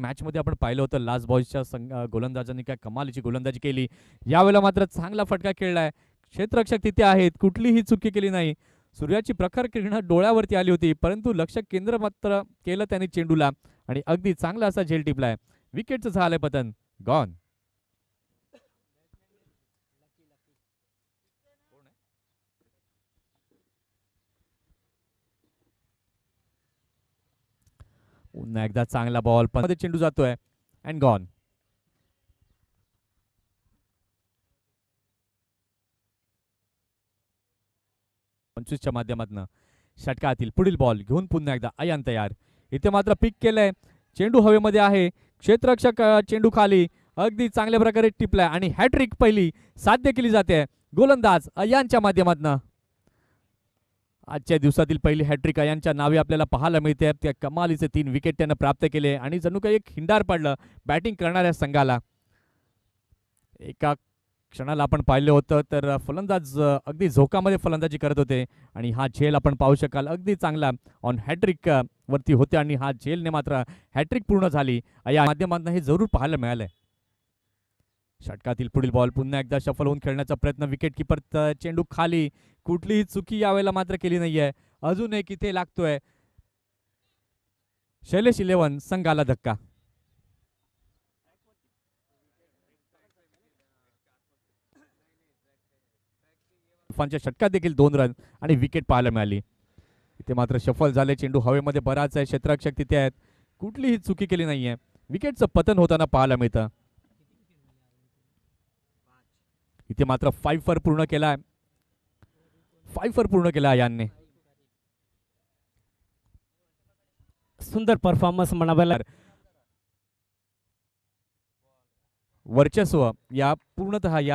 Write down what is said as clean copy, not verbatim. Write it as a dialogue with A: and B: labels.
A: मॅचमध्ये आपण पाहिलं होतं लास्ट बॉयजच्या गोलंदाजांनी काय कमालीची गोलंदाजी केली. यावेळेला मात्र चांगला फटका खेळलाय. क्षेत्ररक्षक तिथे आहेत, कुठलीही चुकी केली नाही. सूर्याची प्रखर किरणं डोळ्यावरती आली होती, परंतु लक्ष केंद्र मात्र केलं त्यांनी चेंडूला आणि अगदी चांगला असा झेल टिपलाय. विकेटचं झालंय पतन. गॉन. पुन्हा एकदा चांगला बॉल पण चेंडू जातोय अँड गॉन. पंचवीसच्या माध्यमातून षटकातील पुढील बॉल घेऊन पुन्हा एकदा अयान तयार. इथे मात्र पिक केलंय. चेंडू हवेमध्ये आहे. क्षेत्ररक्षक चेंडू खाली अगदी चांगल्या प्रकारे टिपलाय आणि हॅट्रिक पहिली साध्य केली जाते गोलंदाज अयानच्या माध्यमातून. आजच्या दिवसातील पहिली हॅट्रिक अयानच्या नावे आपल्याला पाहायला मिळते. त्या कमालीचे 3 विकेट त्यानं प्राप्त केले आणि जणू काही एक हिंडार पडलं बॅटिंग करणाऱ्या संघाला. एका क्षणाला आपण पाहिलं होतं तर फलंदाज अगदी झोकामध्ये फलंदाजी करत होते आणि हा झेल आपण पाहू शकाल अगदी चांगला ऑन हॅट्रिक वरती होते आणि हा झेलने मात्र हॅट्रिक पूर्ण झाली. या माध्यमातून हे जरूर पाहायला मिळालंय. षटकातील पुढील बॉल पुन्हा एकदा शफल होऊन खेळण्याचा प्रयत्न. विकेट किपर चेंडू खाली. कुठलीही चुकी यावेळेला मात्र केली नाहीये. अजून एक इथे लागतोय. शैलेश 11 संघाला धक्का. तुफानच्या षटकात देखील 2 रन आणि विकेट पाहायला मिळाली. इथे मात्र शफल झाले. चेंडू हवेमध्ये बराच आहे. क्षेत्ररक्षक तिथे आहेत. कुठलीही चुकी केली नाहीये. विकेटचं पतन होताना पाहायला मिळतं. इथे मात्र 5 फॉर पूर्ण केलाय. 5 फॉर पूर्ण केला याने.
B: सुंदर परफॉर्मन्स म्हणावा.
A: वर्चस्व या पूर्णतः या